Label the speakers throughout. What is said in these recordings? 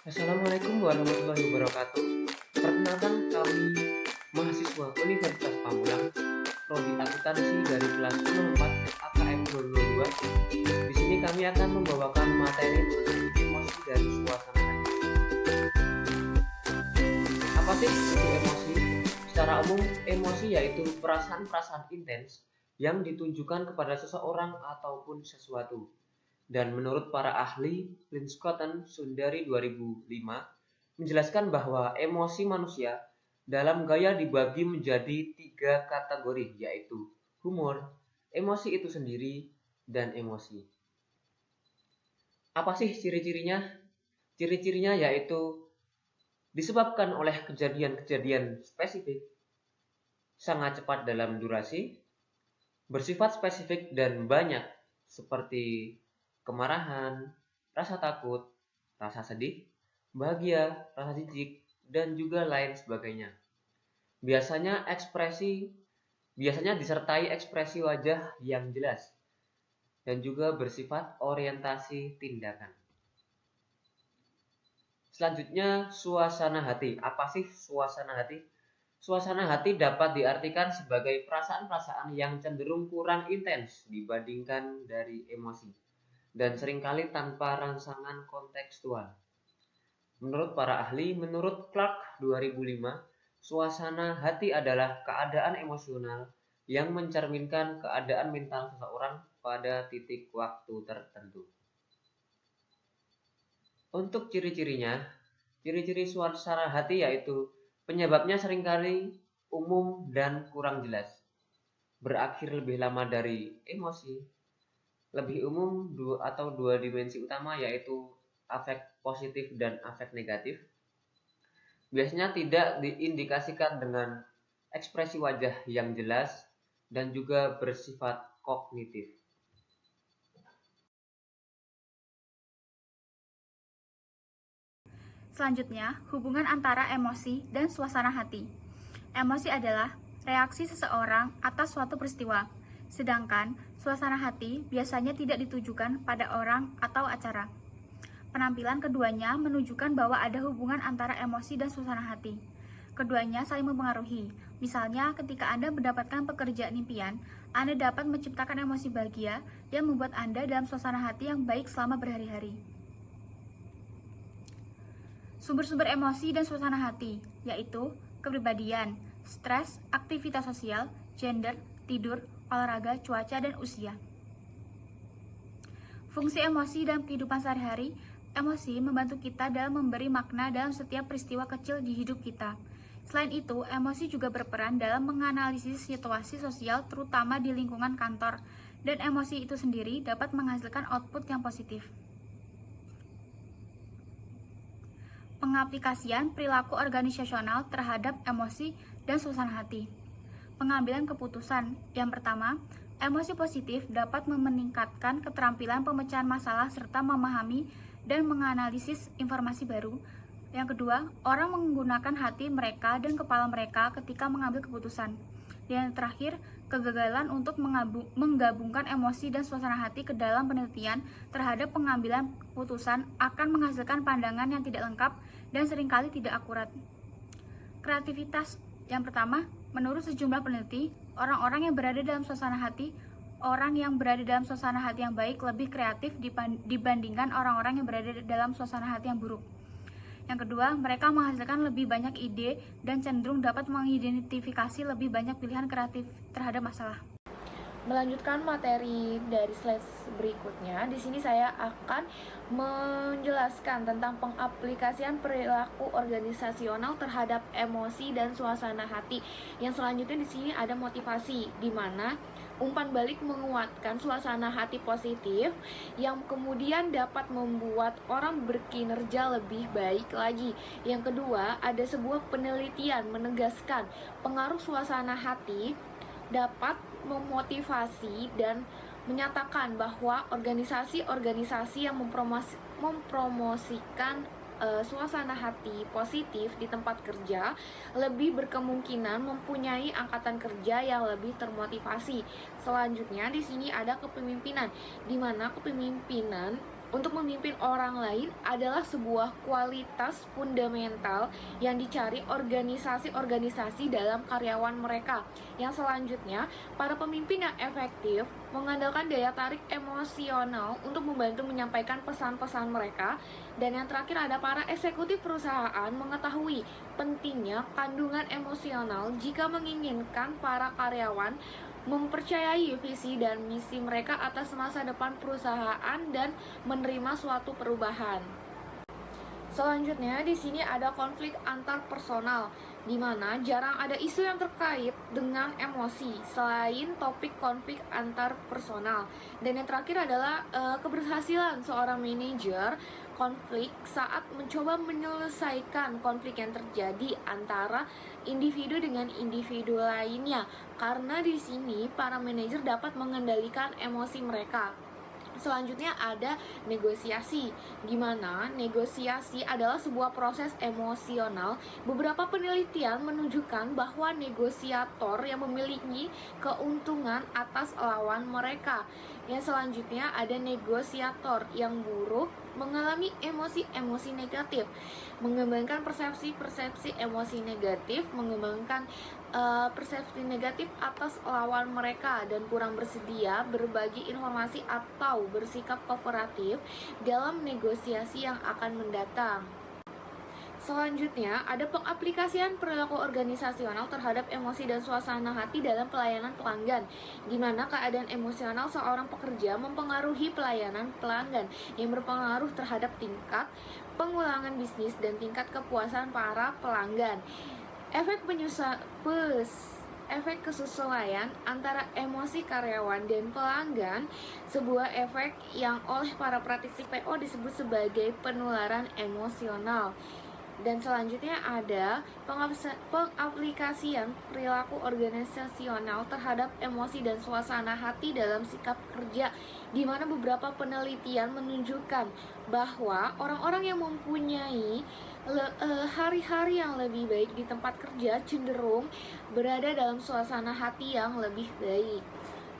Speaker 1: Assalamualaikum warahmatullahi wabarakatuh. Perkenalkan kami mahasiswa Universitas Pamulang, Prodi Akuntansi dari kelas 04 AKM 2022. Di sini kami akan membawakan materi mengenai emosi dari suasana hati. Apa sih itu emosi? Secara umum, emosi yaitu perasaan-perasaan intens yang ditunjukkan kepada seseorang ataupun sesuatu. Dan menurut para ahli, Linschoten Sundari 2005 menjelaskan bahwa emosi manusia dalam gaya dibagi menjadi 3 kategori, yaitu humor, emosi itu sendiri, dan emosi. Apa sih ciri-cirinya? Ciri-cirinya yaitu disebabkan oleh kejadian-kejadian spesifik, sangat cepat dalam durasi, bersifat spesifik dan banyak, seperti kemarahan, rasa takut, rasa sedih, bahagia, rasa jijik, dan juga lain sebagainya. Biasanya disertai ekspresi wajah yang jelas dan juga bersifat orientasi tindakan. Selanjutnya, suasana hati. Apa sih suasana hati? Suasana hati dapat diartikan sebagai perasaan-perasaan yang cenderung kurang intens dibandingkan dari emosi, dan seringkali tanpa rangsangan kontekstual. Menurut Clark 2005, suasana hati adalah keadaan emosional yang mencerminkan keadaan mental seseorang pada titik waktu tertentu. Untuk ciri-cirinya, ciri-ciri suasana hati yaitu penyebabnya seringkali umum dan kurang jelas, berakhir lebih lama dari emosi, lebih umum dua dimensi utama yaitu afek positif dan afek negatif. Biasanya tidak diindikasikan dengan ekspresi wajah yang jelas dan juga bersifat kognitif.
Speaker 2: Selanjutnya, hubungan antara emosi dan suasana hati. Emosi adalah reaksi seseorang atas suatu peristiwa, sedangkan suasana hati biasanya tidak ditujukan pada orang atau acara. Penampilan keduanya menunjukkan bahwa ada hubungan antara emosi dan suasana hati. Keduanya saling mempengaruhi. Misalnya, ketika Anda mendapatkan pekerjaan impian, Anda dapat menciptakan emosi bahagia yang membuat Anda dalam suasana hati yang baik selama berhari-hari. Sumber-sumber emosi dan suasana hati, yaitu kepribadian, stres, aktivitas sosial, gender, tidur, olahraga, cuaca, dan usia. Fungsi emosi dalam kehidupan sehari-hari. Emosi membantu kita dalam memberi makna dalam setiap peristiwa kecil di hidup kita. Selain itu, emosi juga berperan dalam menganalisis situasi sosial terutama di lingkungan kantor, dan emosi itu sendiri dapat menghasilkan output yang positif. Pengaplikasian perilaku organisasional terhadap emosi dan suasana hati. Pengambilan keputusan. Yang pertama, emosi positif dapat meningkatkan keterampilan pemecahan masalah serta memahami dan menganalisis informasi baru. Yang kedua, orang menggunakan hati mereka dan kepala mereka ketika mengambil keputusan. Dan yang terakhir, kegagalan untuk menggabungkan emosi dan suasana hati ke dalam penelitian terhadap pengambilan keputusan akan menghasilkan pandangan yang tidak lengkap dan seringkali tidak akurat. Kreativitas. Yang pertama, menurut sejumlah peneliti, orang yang berada dalam suasana hati yang baik lebih kreatif dibandingkan orang-orang yang berada dalam suasana hati yang buruk. Yang kedua, mereka menghasilkan lebih banyak ide dan cenderung dapat mengidentifikasi lebih banyak pilihan kreatif terhadap masalah.
Speaker 3: Melanjutkan materi dari slide berikutnya, di sini saya akan menjelaskan tentang pengaplikasian perilaku organisasional terhadap emosi dan suasana hati. Yang selanjutnya di sini ada motivasi, di mana umpan balik menguatkan suasana hati positif yang kemudian dapat membuat orang berkinerja lebih baik lagi. Yang kedua, ada sebuah penelitian menegaskan pengaruh suasana hati dapat memotivasi dan menyatakan bahwa organisasi-organisasi yang mempromosikan suasana hati positif di tempat kerja lebih berkemungkinan mempunyai angkatan kerja yang lebih termotivasi. Selanjutnya di sini ada kepemimpinan, di mana kepemimpinan Untuk memimpin orang lain adalah sebuah kualitas fundamental yang dicari organisasi-organisasi dalam karyawan mereka. Yang selanjutnya, para pemimpin yang efektif mengandalkan daya tarik emosional untuk membantu menyampaikan pesan-pesan mereka. Dan yang terakhir ada para eksekutif perusahaan mengetahui pentingnya kandungan emosional jika menginginkan para karyawan mempercayai visi dan misi mereka atas masa depan perusahaan dan menerima suatu perubahan. Selanjutnya di sini ada konflik antar personal, di mana jarang ada isu yang terkait dengan emosi selain topik konflik antar personal. Dan yang terakhir adalah keberhasilan seorang manajer konflik saat mencoba menyelesaikan konflik yang terjadi antara individu dengan individu lainnya, karena di sini para manajer dapat mengendalikan emosi mereka. Selanjutnya ada negosiasi, di mana negosiasi adalah sebuah proses emosional. Beberapa penelitian menunjukkan bahwa negosiator yang memiliki keuntungan atas lawan mereka. Yang selanjutnya ada negosiator yang buruk mengalami emosi-emosi negatif, mengembangkan persepsi-persepsi emosi negatif, mengembangkan persepsi negatif atas lawan mereka, dan kurang bersedia berbagi informasi atau bersikap kooperatif dalam negosiasi yang akan mendatang. Selanjutnya, ada pengaplikasian perilaku organisasional terhadap emosi dan suasana hati dalam pelayanan pelanggan, di mana keadaan emosional seorang pekerja mempengaruhi pelayanan pelanggan yang berpengaruh terhadap tingkat pengulangan bisnis dan tingkat kepuasan para pelanggan. Efek kesesuaian antara emosi karyawan dan pelanggan, sebuah efek yang oleh para praktisi PO disebut sebagai penularan emosional. Dan selanjutnya ada pengaplikasian perilaku organisasional terhadap emosi dan suasana hati dalam sikap kerja, di mana beberapa penelitian menunjukkan bahwa orang-orang yang mempunyai hari-hari yang lebih baik di tempat kerja cenderung berada dalam suasana hati yang lebih baik.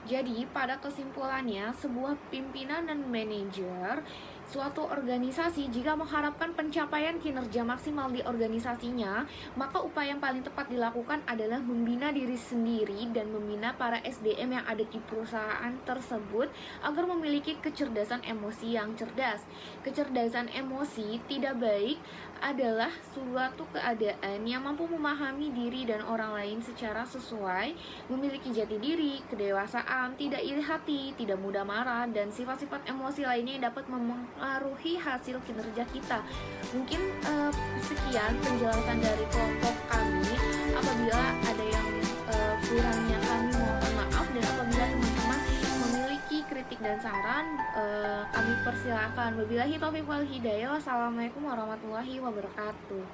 Speaker 3: Jadi pada kesimpulannya, sebuah pimpinan dan manajer suatu organisasi jika mengharapkan pencapaian kinerja maksimal di organisasinya, maka upaya yang paling tepat dilakukan adalah membina diri sendiri dan membina para SDM yang ada di perusahaan tersebut agar memiliki kecerdasan emosi yang cerdas. Kecerdasan emosi tidak baik adalah suatu keadaan yang mampu memahami diri dan orang lain secara sesuai, memiliki jati diri, kedewasaan, tidak iri hati, tidak mudah marah, dan sifat-sifat emosi lainnya yang dapat mempengaruhi hasil kinerja kita. Mungkin sekian penjelasan dari kelompok kami. Apabila ada yang kurangnya kami mohon maaf, dan apabila teman-teman memiliki kritik dan saran, kami persilakan. Wabillahi taufiq wal hidayah. Wassalamualaikum warahmatullahi wabarakatuh.